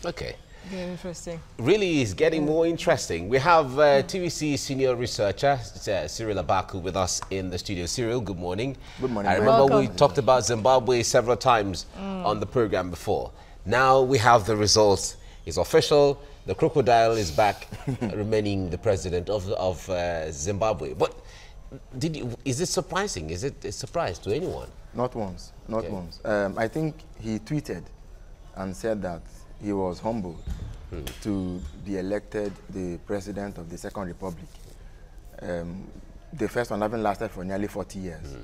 Okay. Very interesting. Really is getting more interesting. We have TVC senior researcher Cyril Abaku with us in the studio. Cyril, good morning. Good morning. I remember Welcome. we talked about Zimbabwe several times on the program before. Now we have the results. It's official. The crocodile is back, remaining the president of Zimbabwe. But is it surprising? Is it a surprise to anyone? Not once. Not once. I think he tweeted and said that he was humbled to be elected the president of the Second Republic. The first one having lasted for nearly 40 years.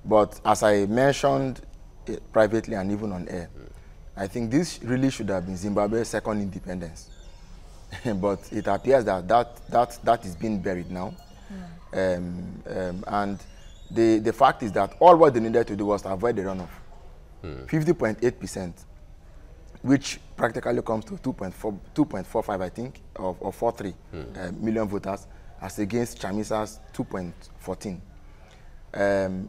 But as I mentioned privately and even on air, I think this really should have been Zimbabwe's second independence. But it appears that is being buried now. And the fact is that all what they needed to do was to avoid the runoff. 50.8%, which practically comes to 2.45, I think, or 43 million voters, as against Chamisa's 2.14.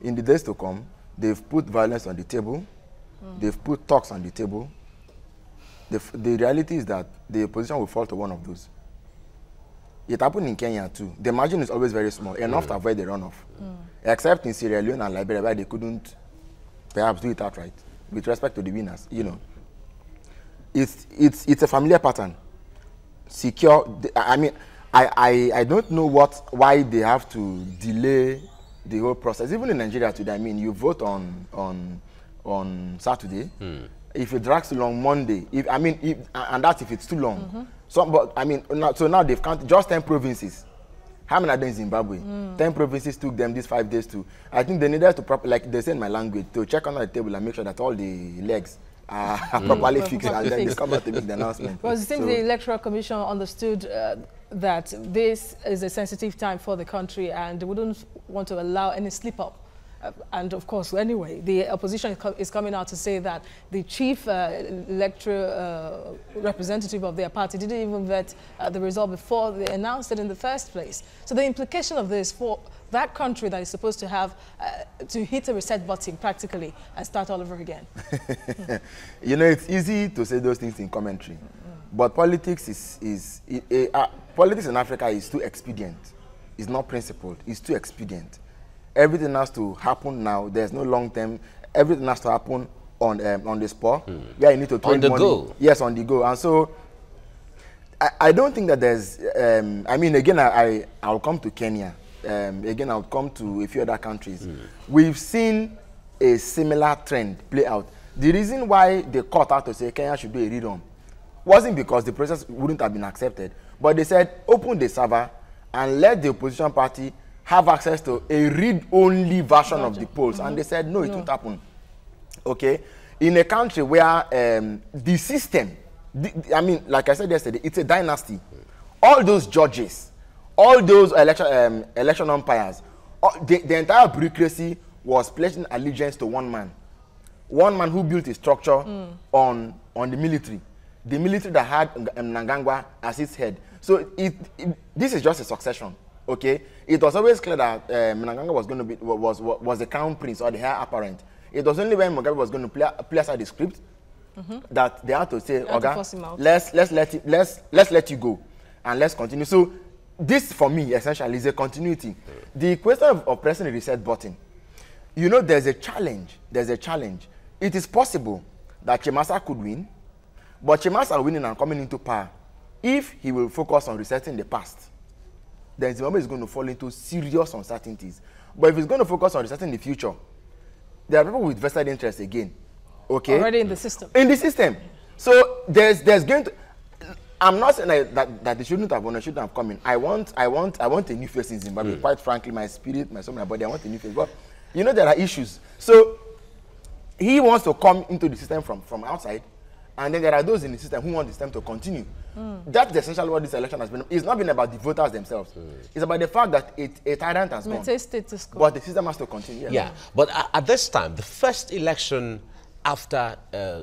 In the days to come, they've put violence on the table. They've put talks on the table. The reality is that the opposition will fall to one of those. It happened in Kenya too. The margin is always very small, enough to avoid the runoff. Except in Sierra Leone and Liberia, where they couldn't perhaps do it outright, with respect to the winners. You know, it's a familiar pattern. Secure. I mean, I don't know why they have to delay the whole process. Even in Nigeria today, I mean, you vote on Saturday. If it drags too long, Monday. And that's if it's too long. So, but I mean, so now they've counted just 10 provinces. How many are there in Zimbabwe? 10 provinces took them these 5 days to. I think they needed to like they say in my language, to check on the table and make sure that all the legs are properly fixed, and then they come out to make the announcement. Well, it seems the Electoral Commission understood that this is a sensitive time for the country and they wouldn't want to allow any slip up. And of course, anyway, the opposition is coming out to say that the chief electoral representative of their party didn't even vet the result before they announced it in the first place. So the implication of this for that country that is supposed to have to hit a reset button practically and start all over again. You know, it's easy to say those things in commentary, but politics politics in Africa is too expedient. It's not principled. It's too expedient. Everything has to happen now. There's no long term. Everything has to happen on the spot. Yeah, you need to throw on the money. go. Yes, on the go. And so, I don't think that there's. I mean, again, I'll come to Kenya. Again, I'll come to a few other countries. We've seen a similar trend play out. The reason why they caught out to say Kenya should do a rerun wasn't because the process wouldn't have been accepted, but they said open the server and let the opposition party have access to a read-only version of the polls. And they said, no, it won't happen. Okay? In a country where the system, I mean, like I said yesterday, it's a dynasty. All those judges, all those election umpires, the entire bureaucracy was pledging allegiance to one man. One man who built a structure on the military. The military that had Mnangagwa as its head. So this is just a succession. Okay, it was always clear that Mnangagwa was going to be was the crown prince or the heir apparent. It was only when Mugabe was going to play aside the script that they had to say, "Oga, let's let you go, and let's continue." So this, for me, essentially is a continuity. The question of pressing the reset button, you know, there's a challenge. There's a challenge. It is possible that Chimasa could win, but Chimasa winning and coming into power, if he will focus on resetting the past, then Zimbabwe is going to fall into serious uncertainties. But if it's going to focus on resetting the future, there are people with vested interest again. Okay? Already in the system. In the system. So there's going to. I'm not saying that they shouldn't have won or shouldn't have come in. I want a new face in Zimbabwe. Quite frankly, my spirit, my soul, my body, I want a new face. But you know there are issues. So he wants to come into the system from outside. And then there are those in the system who want the system to continue. That's essentially what this election has been. It's not been about the voters themselves. It's about the fact that a tyrant has gone. Status quo. But the system has to continue. Yeah, but at this time, the first election after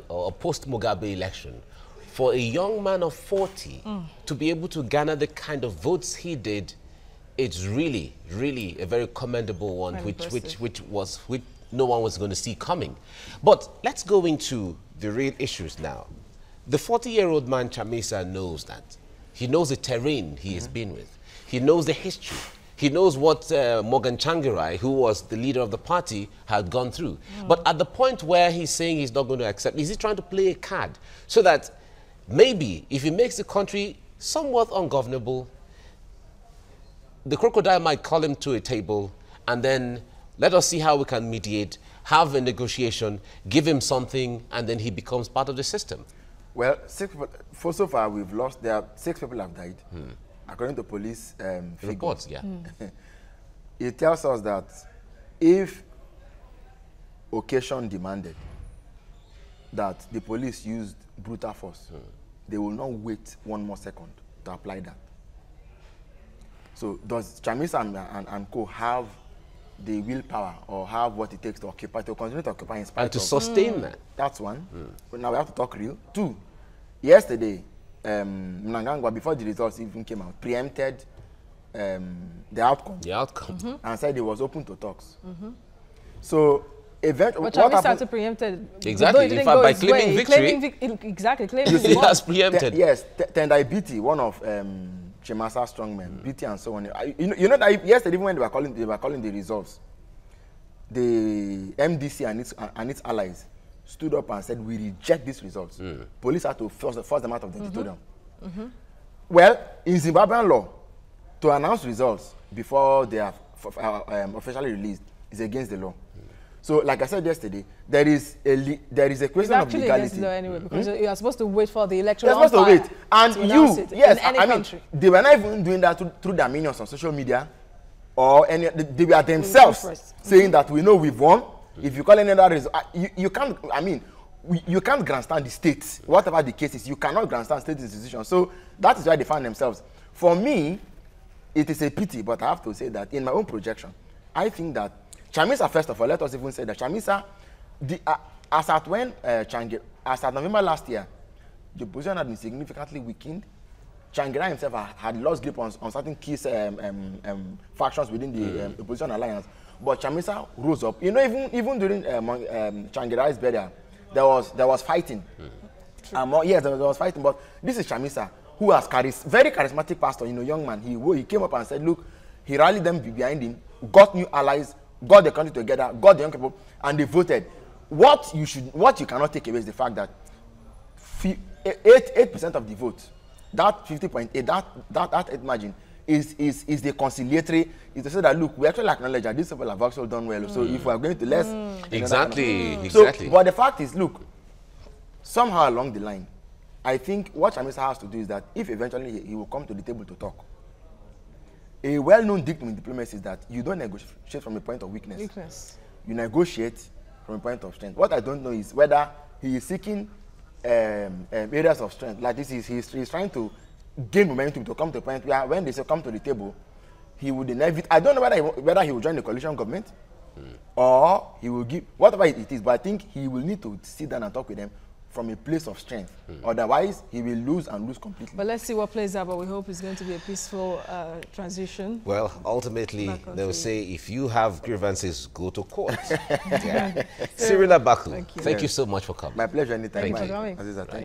or post-Mugabe election, for a young man of 40 to be able to garner the kind of votes he did, it's really, really a very commendable one, which no one was going to see coming. But let's go into the real issues now. The 40-year-old man, Chamisa, knows that. He knows the terrain he has been with. He knows the history. He knows what Morgan Tsvangirai, who was the leader of the party, had gone through. But at the point where he's saying he's not going to accept, is he trying to play a card so that maybe if he makes the country somewhat ungovernable, the crocodile might call him to a table and then let us see how we can mediate, have a negotiation, give him something, and then he becomes part of the system. Well, 6 people, so far we've lost, 6 people have died. According to police Reports, yeah. It tells us that if occasion demanded that the police used brutal force, they will not wait 1 more second to apply that. So does Chamisa and co have the willpower or have what it takes to occupy, to continue to occupy in spite And to of sustain that? That's one. But now we have to talk real. 2, yesterday, Mnangagwa, before the results even came out, preempted the outcome. The outcome. And said he was open to talks. So, but Chamisa preempted. Exactly. In fact, by claiming victory. Claiming he has preempted. Yes, Tendai Biti, one of Chemasa's strongmen, Biti and so on. You know that yesterday, even when they were calling the results, the MDC and its allies stood up and said, we reject these results. Police had to force them out of the auditorium. Well, in Zimbabwean law, to announce results before they are officially released is against the law. So, like I said yesterday, there is a question of legality. It's actually against the law anyway, because you are supposed to wait for the electoral You're supposed to wait. And in any country. They were not even doing that through their minions on social media, or they were themselves saying that we know we've won. If you call any other result, you can't, you can't grandstand the state. Whatever the case is, you cannot grandstand state institutions. So that is why they find themselves. For me, it is a pity, but I have to say that in my own projection, I think that Chamisa, first of all, let us even say that Chamisa, as at November last year, the position had been significantly weakened. Tsvangirai himself had lost grip on certain key factions within the opposition alliance. But Chamisa rose up. You know, even during Tsvangirai's burial, there was fighting. Yes, there was fighting. But this is Chamisa, who was very charismatic pastor, young man. He came up and said, look, he rallied them behind him, got new allies, got the country together, got the young people, and they voted. What you cannot take away is the fact that 8% of the vote, that 50.8, that margin, is the conciliatory, is to say that, look, we actually acknowledge that these people have actually done well. So if we are going to less... Exactly. So, but the fact is, look, somehow along the line, I think what Chamisa has to do is that if eventually he will come to the table to talk, a well-known dictum in diplomacy is that you don't negotiate from a point of weakness. You negotiate from a point of strength. What I don't know is whether he is seeking areas of strength. Like this, he's trying to gain momentum to come to a point where when they say come to the table, he would inevit. I don't know whether he will join the coalition government or he will give whatever it is. But I think he will need to sit down and talk with them from a place of strength. Otherwise, he will lose completely. But let's see what plays out. But we hope it's going to be a peaceful transition. Well, ultimately, they will say, if you have grievances, go to court. Cyril Abaku, thank you so much for coming. My pleasure anytime. Thank you.